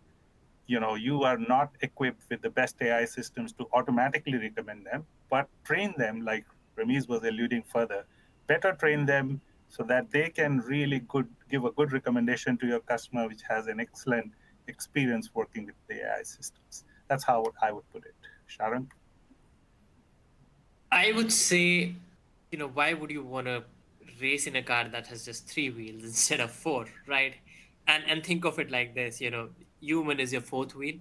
You are not equipped with the best AI systems to automatically recommend them, but train them, like Ramiz was alluding further, better train them so that they can really give a good recommendation to your customer, which has an excellent experience working with the AI systems. That's how I would put it. Sharon? I would say, why would you want to race in a car that has just three wheels instead of four, right? And think of it like this, human is your fourth wheel.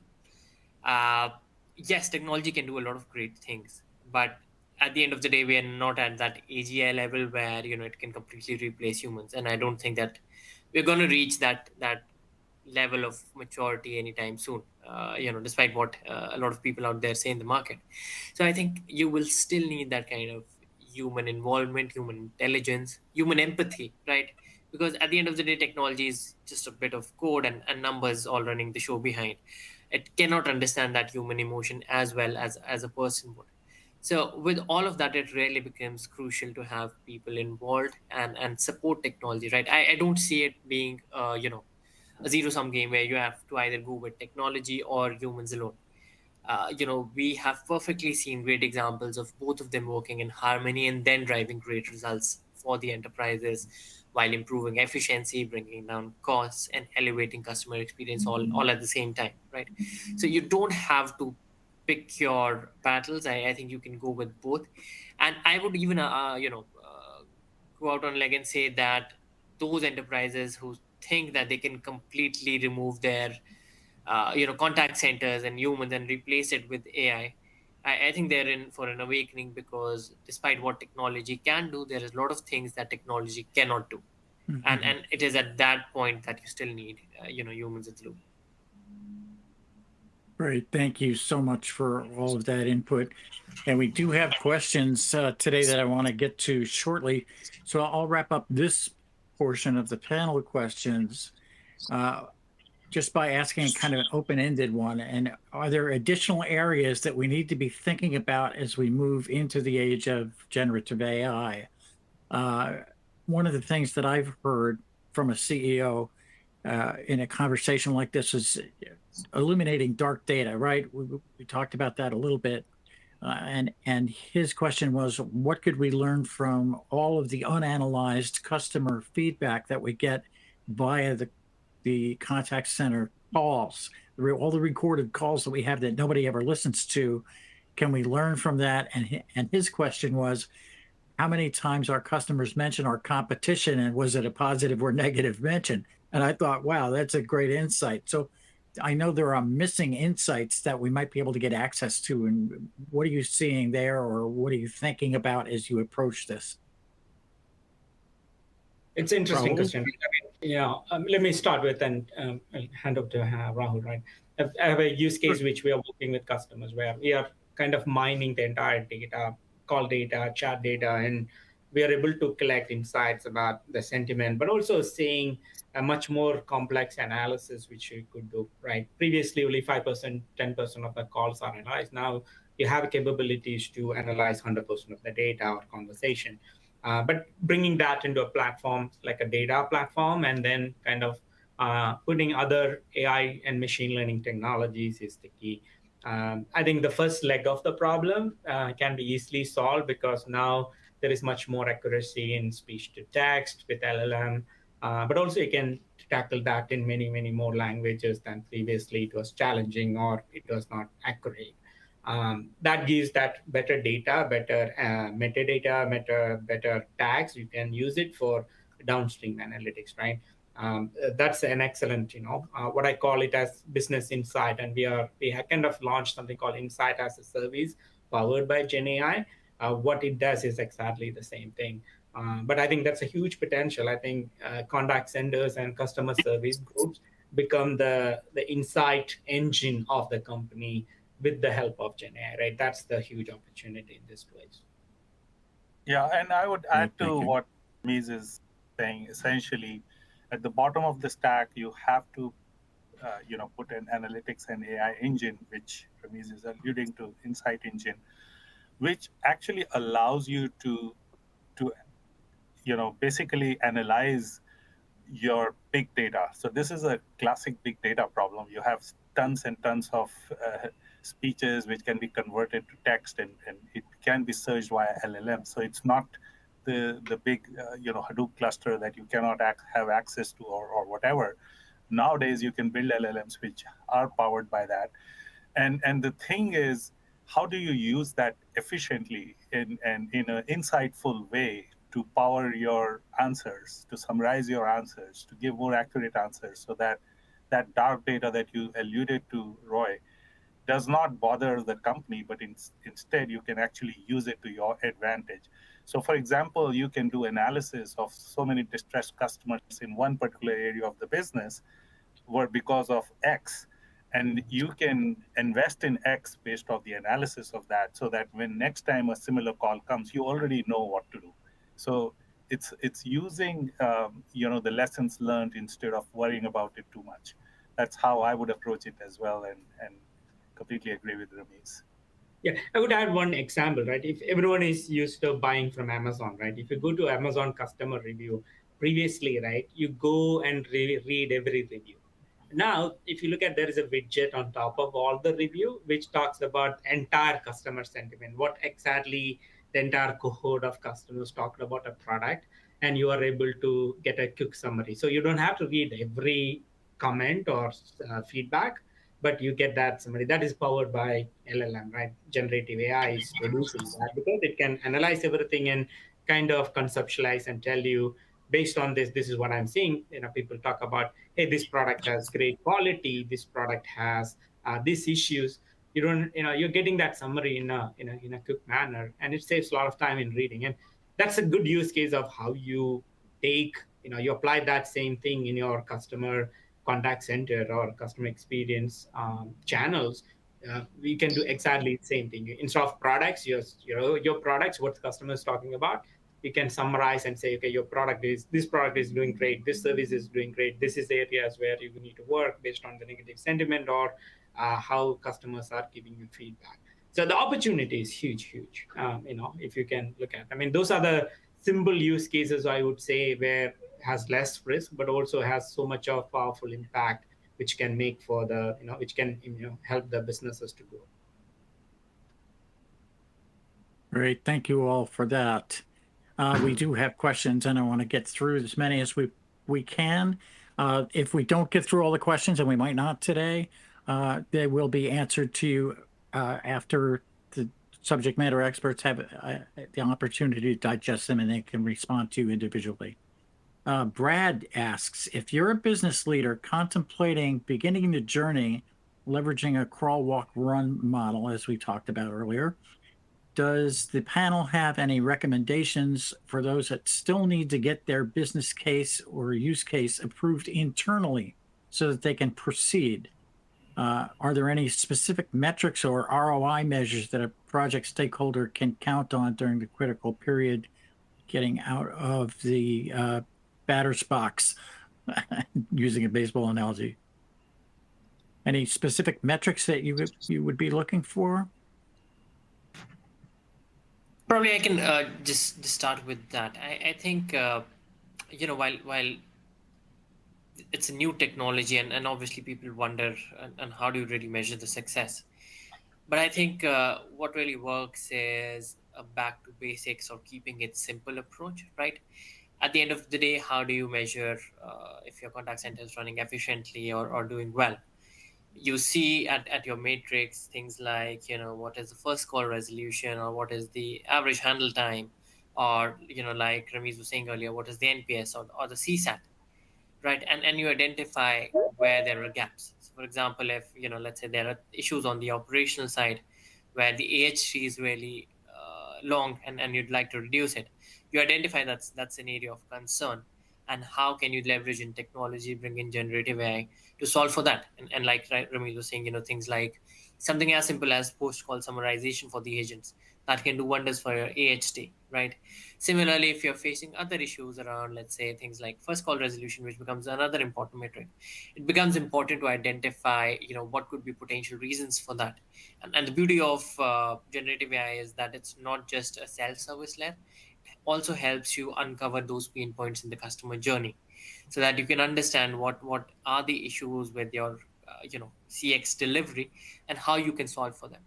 Uh, yes, technology can do a lot of great things, but at the end of the day, we are not at that AGI level where it can completely replace humans, and I don't think that we're going to reach that level of maturity anytime soon. Despite what a lot of people out there say in the market. So I think you will still need that kind of human involvement, human intelligence, human empathy, right? Because at the end of the day, technology is just a bit of code and numbers all running the show behind. It cannot understand that human emotion as well as a person would. So with all of that, it really becomes crucial to have people involved and support technology, right? I don't see it being a zero sum game where you have to either go with technology or humans alone. We have perfectly seen great examples of both of them working in harmony and then driving great results for the enterprises while improving efficiency, bringing down costs, and elevating customer experience all at the same time, right? So you don't have to pick your battles. I think you can go with both. And I would even, go out on leg and say that those enterprises who think that they can completely remove their contact centers and humans and replace it with AI. I think they're in for an awakening, because despite what technology can do, there is a lot of things that technology cannot do, and it is at that point that you still need humans in the loop. Great. Thank you so much for all of that input. And we do have questions today that I want to get to shortly. So I'll wrap up this portion of the panel questions just by asking kind of an open-ended one. And are there additional areas that we need to be thinking about as we move into the age of generative AI? One of the things that I've heard from a CEO in a conversation like this is illuminating dark data, right? We talked about that a little bit. And his question was, what could we learn from all of the unanalyzed customer feedback that we get via the contact center calls, all the recorded calls that we have that nobody ever listens to? Can we learn from that? And his question was, how many times our customers mention our competition, and was it a positive or negative mention? And I thought, wow, that's a great insight. So I know there are missing insights that we might be able to get access to. And what are you seeing there, or what are you thinking about as you approach this? It's an interesting question. Let me start with, and I'll hand over to Rahul, right? I have a use case which we are working with customers where we are kind of mining the entire data, call data, chat data, and we are able to collect insights about the sentiment, but also seeing a much more complex analysis which we could do, right? Previously, only 5%, 10% of the calls are analyzed. Now you have capabilities to analyze 100% of the data or conversation. But bringing that into a platform like a data platform and then kind of putting other AI and machine learning technologies is the key. I think the first leg of the problem can be easily solved because now there is much more accuracy in speech to text with LLM, but also you can tackle that in many, many more languages than previously it was challenging or it was not accurate. That gives that better data, better metadata, better tags. You can use it for downstream analytics, right? That's an excellent, what I call it as business insight. And we have kind of launched something called Insight as a Service powered by Gen AI. What it does is exactly the same thing. But I think that's a huge potential. I think contact centers and customer service groups become the insight engine of the company with the help of Gen AI, right? That's the huge opportunity in this place. Yeah, and I would add to what Mies is saying. Essentially, at the bottom of the stack, you have to, put an analytics and AI engine, which Ramiz is alluding to, Insight Engine, which actually allows you to basically analyze your big data. So this is a classic big data problem. You have tons and tons of speeches which can be converted to text, and it can be searched via LLM. So it's not the big Hadoop cluster that you cannot have access to or whatever. Nowadays you can build LLMs which are powered by that, and the thing is, how do you use that efficiently in an insightful way to power your answers, to summarize your answers, to give more accurate answers, so that that dark data that you alluded to, Roy, does not bother the company, but instead you can actually use it to your advantage. So for example, you can do analysis of so many distressed customers in one particular area of the business were because of X, and you can invest in X based on the analysis of that, so that when next time a similar call comes, you already know what to do. So it's using the lessons learned instead of worrying about it too much. That's how I would approach it as well, and completely agree with Ramesh. Yeah, I would add one example, right? If everyone is used to buying from Amazon, right? If you go to Amazon customer review previously, right, you go and read every review. Now, if you look at, there is a widget on top of all the review, which talks about entire customer sentiment, what exactly the entire cohort of customers talked about a product, and you are able to get a quick summary. So you don't have to read every comment or feedback, but you get that summary. That is powered by LLM, right? Generative AI is producing that because it can analyze everything and kind of conceptualize and tell you, based on this is what I'm seeing. People talk about, hey, this product has great quality, this product has these issues. You're getting that summary in a quick manner, and it saves a lot of time in reading. And that's a good use case of how you take, you apply that same thing in your customer contact center or customer experience channels. We can do exactly the same thing. Instead of products, your products, what the customer is talking about, you can summarize and say, okay, this product is doing great, this service is doing great, this is the areas where you need to work based on the negative sentiment or how customers are giving you feedback. So the opportunity is huge. If you can look at, those are the simple use cases, I would say, where has less risk, but also has so much of powerful impact, which can make for the, which can help the businesses to grow. Great, thank you all for that. We do have questions, and I want to get through as many as we can. If we don't get through all the questions, and we might not today, they will be answered to you after the subject matter experts have the opportunity to digest them, and they can respond to you individually. Brad asks, if you're a business leader contemplating beginning the journey, leveraging a crawl, walk, run model, as we talked about earlier, does the panel have any recommendations for those that still need to get their business case or use case approved internally so that they can proceed? Are there any specific metrics or ROI measures that a project stakeholder can count on during the critical period getting out of the batter's box, using a baseball analogy? Any specific metrics that you would be looking for? Probably I can just start with that. I think while it's a new technology, and obviously people wonder and how do you really measure the success. But I think what really works is a back to basics or keeping it simple approach, right? At the end of the day, how do you measure if your contact center is running efficiently or doing well? You see at your matrix things like, what is the first call resolution, or what is the average handle time, or, like Ramesh was saying earlier, what is the NPS or the CSAT, right? And you identify where there are gaps. So for example, if, let's say there are issues on the operational side where the AHC is really long, and you'd like to reduce it, you identify that's an area of concern, and how can you leverage in technology, bring in generative AI to solve for that. And like Ramesh was saying, things like something as simple as post call summarization for the agents that can do wonders for your AHT, right? Similarly, if you're facing other issues around, let's say, things like first call resolution, which becomes another important metric, it becomes important to identify, what could be potential reasons for that. And the beauty of generative AI is that it's not just a self-service layer; it also helps you uncover those pain points in the customer journey, so that you can understand what are the issues with your CX delivery, and how you can solve for them.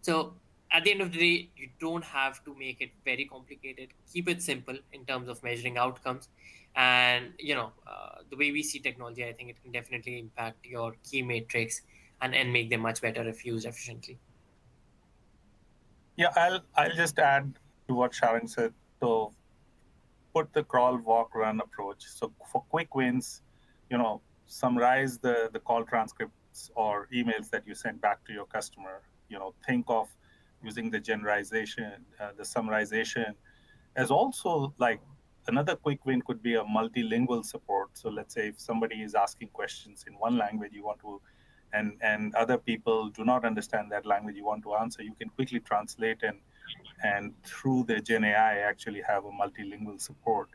So at the end of the day, you don't have to make it very complicated. Keep it simple in terms of measuring outcomes. And the way we see technology, I think it can definitely impact your key metrics, and make them much better if used efficiently. Yeah, I'll just add to what Sharon said. So put the crawl, walk, run approach. So for quick wins, summarize the call transcripts or emails that you send back to your customer. Think of using the generalization, the summarization, as also like another quick win could be a multilingual support. So let's say if somebody is asking questions in one language, you want to, and other people do not understand that language you want to answer, you can quickly translate and through the Gen AI actually have a multilingual support.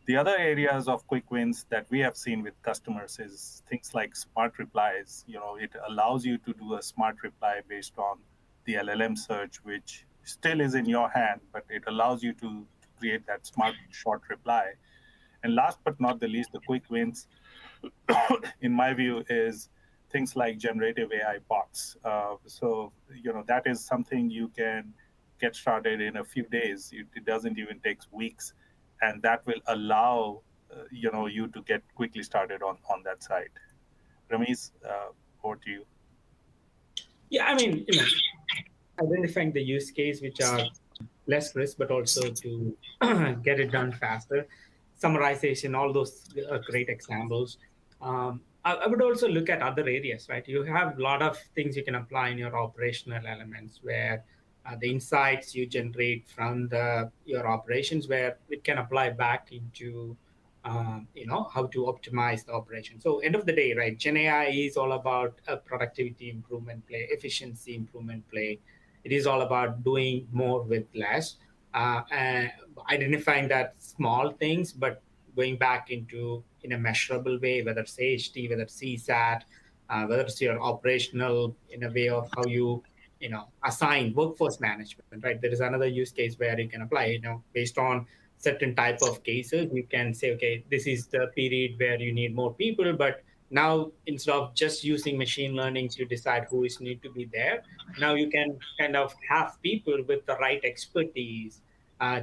The other areas of quick wins that we have seen with customers is things like smart replies. It allows you to do a smart reply based on the LLM search, which still is in your hand, but it allows you to create that smart short reply. And last but not the least, the quick wins, in my view, is things like generative AI bots. So that is something you can get started in a few days. It doesn't even take weeks, and that will allow you to get quickly started on that side. Ramesh, over to you. Yeah, I mean, identifying the use case which are less risk, but also to get it done faster. Summarization, all those are great examples. I would also look at other areas, right? You have a lot of things you can apply in your operational elements where the insights you generate from your operations, where it can apply back into how to optimize the operation. So end of the day, right, Gen AI is all about a productivity improvement play, efficiency improvement play. It is all about doing more with less, and identifying that small things, but going back into in a measurable way, whether it's AHT, whether it's CSAT, whether it's your operational in a way of how you assign workforce management, right? There is another use case where you can apply, based on certain type of cases, you can say, okay, this is the period where you need more people, but now instead of just using machine learning to decide who is need to be there, now you can kind of have people with the right expertise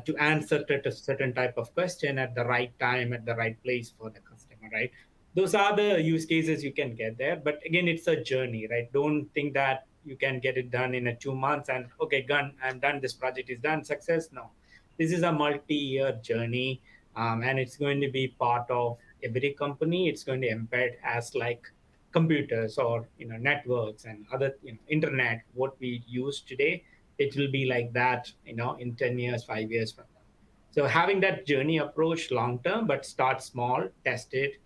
to answer to a certain type of question at the right time, at the right place for the customer, right? Those are the use cases you can get there. But again, it's a journey, right? Don't think that you can get it done in a 2 months and, okay, done, I'm done, this project is done, success. No, this is a multi-year journey, and it's going to be part of every company. It's going to embed as like computers or networks and other internet what we use today. It will be like that in 10 years, 5 years from now. So having that journey approach long term, but start small, test it,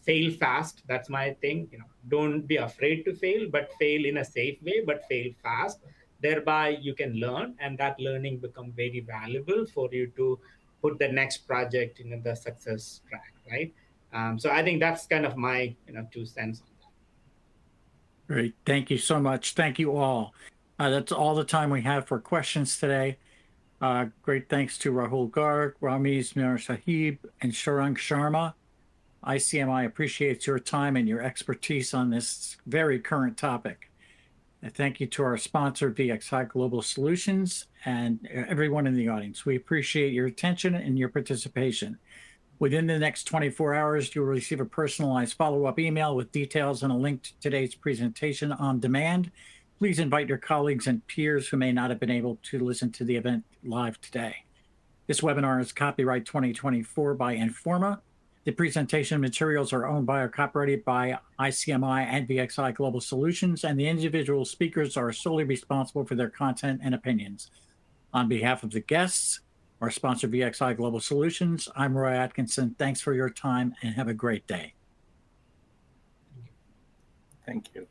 fail fast. That's my thing. Don't be afraid to fail, but fail in a safe way, but fail fast. Thereby you can learn, and that learning become very valuable for you to put the next project in the success track, right? So I think that's kind of my 2 cents on that. Great. Thank you so much. Thank you all. That's all the time we have for questions today. Great thanks to Rahul Garg, Ramiz Mir Sahib, and Sharang Sharma. ICMI appreciates your time and your expertise on this very current topic. And thank you to our sponsor, VXI Global Solutions, and everyone in the audience. We appreciate your attention and your participation. Within the next 24 hours, you'll receive a personalized follow-up email with details and a link to today's presentation on demand. Please invite your colleagues and peers who may not have been able to listen to the event live today. This webinar is copyright 2024 by Informa. The presentation materials are owned by or copyrighted by ICMI and VXI Global Solutions, and the individual speakers are solely responsible for their content and opinions. On behalf of the guests, our sponsor, VXI Global Solutions, I'm Roy Atkinson. Thanks for your time and have a great day. Thank you.